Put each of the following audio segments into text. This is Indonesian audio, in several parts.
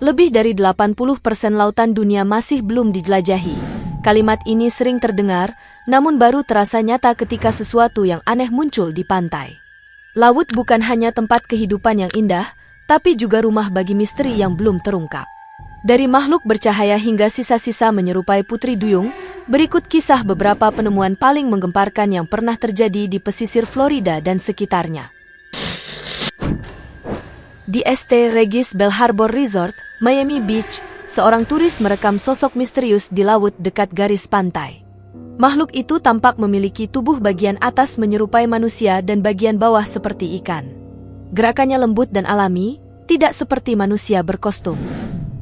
Lebih dari 80% lautan dunia masih belum dijelajahi. Kalimat ini sering terdengar, namun baru terasa nyata ketika sesuatu yang aneh muncul di pantai. Laut bukan hanya tempat kehidupan yang indah, tapi juga rumah bagi misteri yang belum terungkap. Dari makhluk bercahaya hingga sisa-sisa menyerupai putri duyung, berikut kisah beberapa penemuan paling menggemparkan yang pernah terjadi di pesisir Florida dan sekitarnya. Di St. Regis Bell Harbor Resort, Miami Beach, seorang turis merekam sosok misterius di laut dekat garis pantai. Makhluk itu tampak memiliki tubuh bagian atas menyerupai manusia dan bagian bawah seperti ikan. Gerakannya lembut dan alami, tidak seperti manusia berkostum.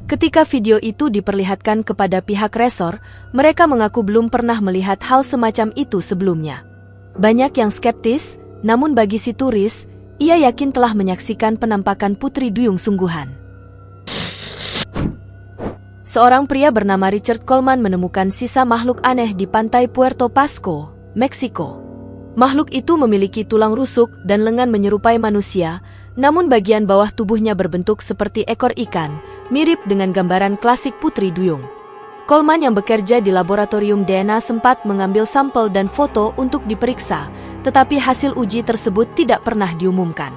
Ketika video itu diperlihatkan kepada pihak resor, mereka mengaku belum pernah melihat hal semacam itu sebelumnya. Banyak yang skeptis, namun bagi si turis, ia yakin telah menyaksikan penampakan putri duyung sungguhan. Seorang pria bernama Richard Coleman menemukan sisa makhluk aneh di pantai Puerto Pasco, Meksiko. Makhluk itu memiliki tulang rusuk dan lengan menyerupai manusia, namun bagian bawah tubuhnya berbentuk seperti ekor ikan, mirip dengan gambaran klasik putri duyung. Coleman yang bekerja di laboratorium DNA sempat mengambil sampel dan foto untuk diperiksa, tetapi hasil uji tersebut tidak pernah diumumkan.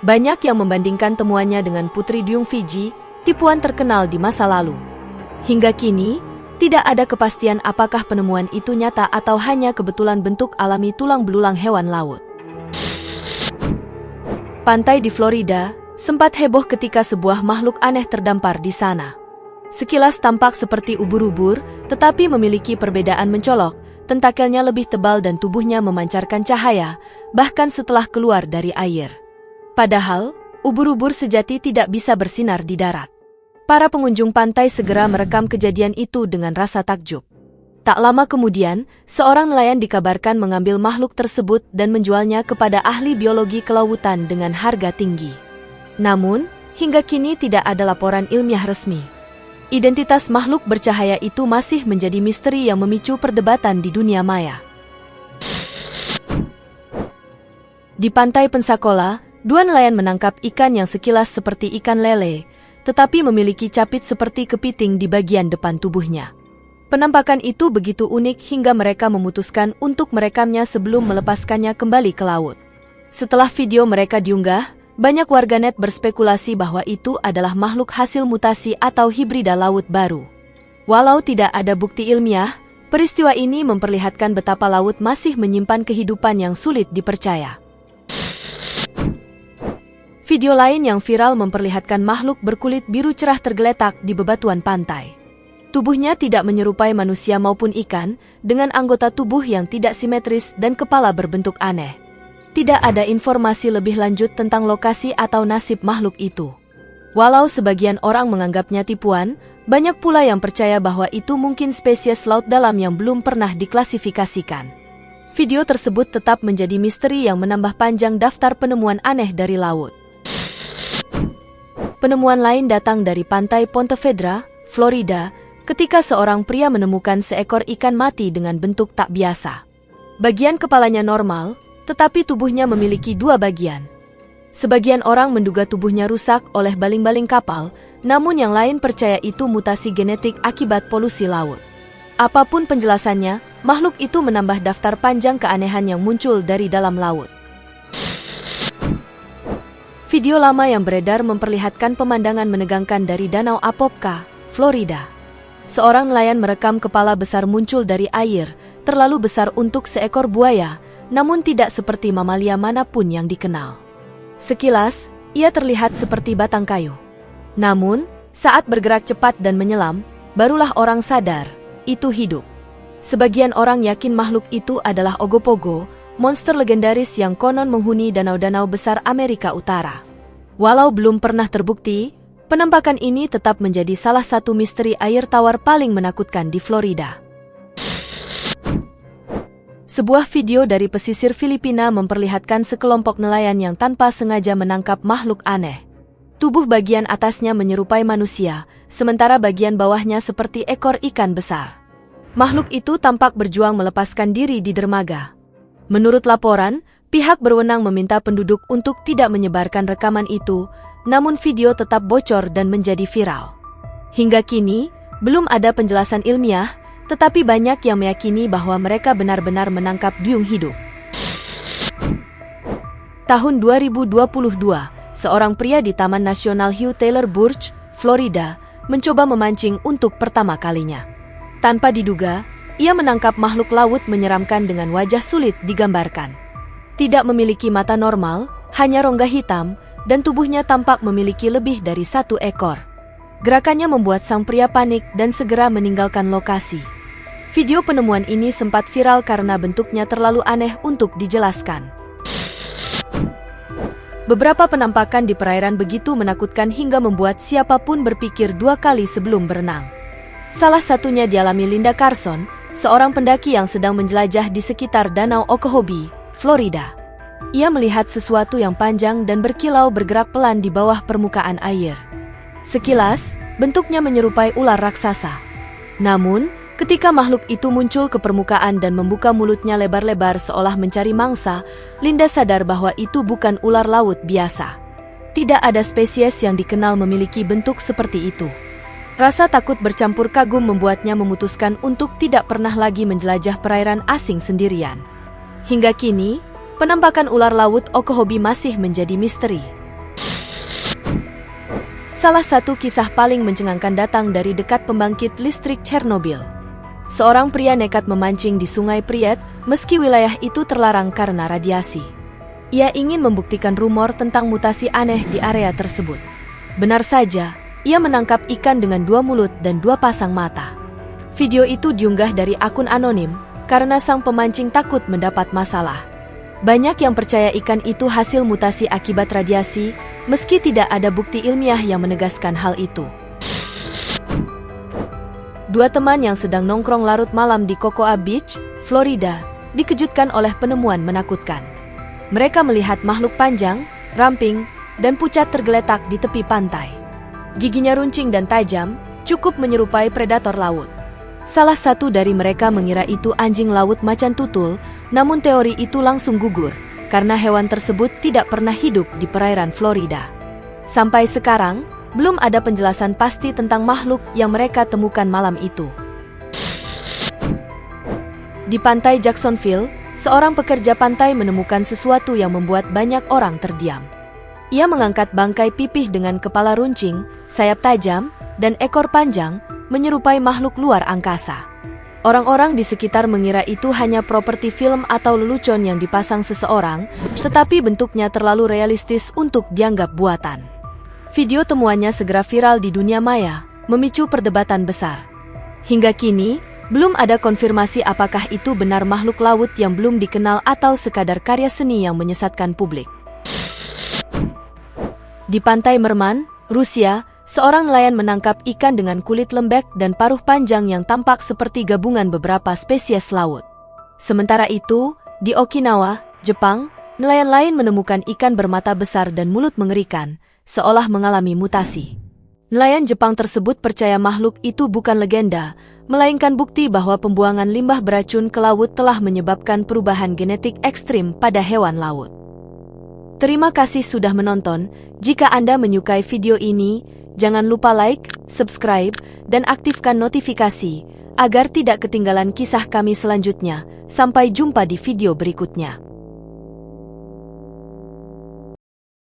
Banyak yang membandingkan temuannya dengan putri duyung Fiji, tipuan terkenal di masa lalu. Hingga kini, tidak ada kepastian apakah penemuan itu nyata atau hanya kebetulan bentuk alami tulang belulang hewan laut. Pantai di Florida sempat heboh ketika sebuah makhluk aneh terdampar di sana. Sekilas tampak seperti ubur-ubur, tetapi memiliki perbedaan mencolok, tentakelnya lebih tebal dan tubuhnya memancarkan cahaya, bahkan setelah keluar dari air. Padahal, ubur-ubur sejati tidak bisa bersinar di darat. Para pengunjung pantai segera merekam kejadian itu dengan rasa takjub. Tak lama kemudian, seorang nelayan dikabarkan mengambil makhluk tersebut dan menjualnya kepada ahli biologi kelautan dengan harga tinggi. Namun, hingga kini tidak ada laporan ilmiah resmi. Identitas makhluk bercahaya itu masih menjadi misteri yang memicu perdebatan di dunia maya. Di pantai Pensacola, dua nelayan menangkap ikan yang sekilas seperti ikan lele, tetapi memiliki capit seperti kepiting di bagian depan tubuhnya. Penampakan itu begitu unik hingga mereka memutuskan untuk merekamnya sebelum melepaskannya kembali ke laut. Setelah video mereka diunggah, banyak warganet berspekulasi bahwa itu adalah makhluk hasil mutasi atau hibrida laut baru. Walau tidak ada bukti ilmiah, peristiwa ini memperlihatkan betapa laut masih menyimpan kehidupan yang sulit dipercaya. Video lain yang viral memperlihatkan makhluk berkulit biru cerah tergeletak di bebatuan pantai. Tubuhnya tidak menyerupai manusia maupun ikan, dengan anggota tubuh yang tidak simetris dan kepala berbentuk aneh. Tidak ada informasi lebih lanjut tentang lokasi atau nasib makhluk itu. Walau sebagian orang menganggapnya tipuan, banyak pula yang percaya bahwa itu mungkin spesies laut dalam yang belum pernah diklasifikasikan. Video tersebut tetap menjadi misteri yang menambah panjang daftar penemuan aneh dari laut. Penemuan lain datang dari pantai Ponte Vedra, Florida, ketika seorang pria menemukan seekor ikan mati dengan bentuk tak biasa. Bagian kepalanya normal, tetapi tubuhnya memiliki dua bagian. Sebagian orang menduga tubuhnya rusak oleh baling-baling kapal, namun yang lain percaya itu mutasi genetik akibat polusi laut. Apapun penjelasannya, makhluk itu menambah daftar panjang keanehan yang muncul dari dalam laut. Video lama yang beredar memperlihatkan pemandangan menegangkan dari Danau Apopka, Florida. Seorang nelayan merekam kepala besar muncul dari air, terlalu besar untuk seekor buaya, namun tidak seperti mamalia manapun yang dikenal. Sekilas, ia terlihat seperti batang kayu. Namun, saat bergerak cepat dan menyelam, barulah orang sadar, itu hidup. Sebagian orang yakin makhluk itu adalah Ogopogo, monster legendaris yang konon menghuni danau-danau besar Amerika Utara. Walau belum pernah terbukti, penampakan ini tetap menjadi salah satu misteri air tawar paling menakutkan di Florida. Sebuah video dari pesisir Filipina memperlihatkan sekelompok nelayan yang tanpa sengaja menangkap makhluk aneh. Tubuh bagian atasnya menyerupai manusia, sementara bagian bawahnya seperti ekor ikan besar. Makhluk itu tampak berjuang melepaskan diri di dermaga. Menurut laporan, pihak berwenang meminta penduduk untuk tidak menyebarkan rekaman itu, namun video tetap bocor dan menjadi viral. Hingga kini, belum ada penjelasan ilmiah, tetapi banyak yang meyakini bahwa mereka benar-benar menangkap duyung hidup. Tahun 2022, seorang pria di Taman Nasional Hugh Taylor Burch, Florida, mencoba memancing untuk pertama kalinya. Tanpa diduga, ia menangkap makhluk laut menyeramkan dengan wajah sulit digambarkan. Tidak memiliki mata normal, hanya rongga hitam, dan tubuhnya tampak memiliki lebih dari 1 ekor. Gerakannya membuat sang pria panik dan segera meninggalkan lokasi. Video penemuan ini sempat viral karena bentuknya terlalu aneh untuk dijelaskan. Beberapa penampakan di perairan begitu menakutkan hingga membuat siapapun berpikir 2 kali sebelum berenang. Salah satunya dialami Linda Carson, seorang pendaki yang sedang menjelajah di sekitar Danau Okeechobee, Florida. Ia melihat sesuatu yang panjang dan berkilau bergerak pelan di bawah permukaan air. Sekilas, bentuknya menyerupai ular raksasa. Namun, ketika makhluk itu muncul ke permukaan dan membuka mulutnya lebar-lebar seolah mencari mangsa, Linda sadar bahwa itu bukan ular laut biasa. Tidak ada spesies yang dikenal memiliki bentuk seperti itu. Rasa takut bercampur kagum membuatnya memutuskan untuk tidak pernah lagi menjelajah perairan asing sendirian. Hingga kini, penampakan ular laut Okeechobee masih menjadi misteri. Salah satu kisah paling mencengangkan datang dari dekat pembangkit listrik Chernobyl. Seorang pria nekat memancing di Sungai Pripyat meski wilayah itu terlarang karena radiasi. Ia ingin membuktikan rumor tentang mutasi aneh di area tersebut. Benar saja, ia menangkap ikan dengan 2 mulut dan 2 pasang mata. Video itu diunggah dari akun anonim karena sang pemancing takut mendapat masalah. Banyak yang percaya ikan itu hasil mutasi akibat radiasi, meski tidak ada bukti ilmiah yang menegaskan hal itu. 2 teman yang sedang nongkrong larut malam di Cocoa Beach, Florida, dikejutkan oleh penemuan menakutkan. Mereka melihat makhluk panjang, ramping, dan pucat tergeletak di tepi pantai. Giginya runcing dan tajam, cukup menyerupai predator laut. Salah satu dari mereka mengira itu anjing laut macan tutul, namun teori itu langsung gugur, karena hewan tersebut tidak pernah hidup di perairan Florida. Sampai sekarang, belum ada penjelasan pasti tentang makhluk yang mereka temukan malam itu. Di pantai Jacksonville, seorang pekerja pantai menemukan sesuatu yang membuat banyak orang terdiam. Ia mengangkat bangkai pipih dengan kepala runcing, sayap tajam, dan ekor panjang, menyerupai makhluk luar angkasa. Orang-orang di sekitar mengira itu hanya properti film atau lelucon yang dipasang seseorang, tetapi bentuknya terlalu realistis untuk dianggap buatan. Video temuannya segera viral di dunia maya, memicu perdebatan besar. Hingga kini, belum ada konfirmasi apakah itu benar makhluk laut yang belum dikenal atau sekadar karya seni yang menyesatkan publik. Di pantai Murman, Rusia, seorang nelayan menangkap ikan dengan kulit lembek dan paruh panjang yang tampak seperti gabungan beberapa spesies laut. Sementara itu, di Okinawa, Jepang, nelayan lain menemukan ikan bermata besar dan mulut mengerikan, seolah mengalami mutasi. Nelayan Jepang tersebut percaya makhluk itu bukan legenda, melainkan bukti bahwa pembuangan limbah beracun ke laut telah menyebabkan perubahan genetik ekstrim pada hewan laut. Terima kasih sudah menonton. Jika Anda menyukai video ini, jangan lupa like, subscribe, dan aktifkan notifikasi, agar tidak ketinggalan kisah kami selanjutnya. Sampai jumpa di video berikutnya.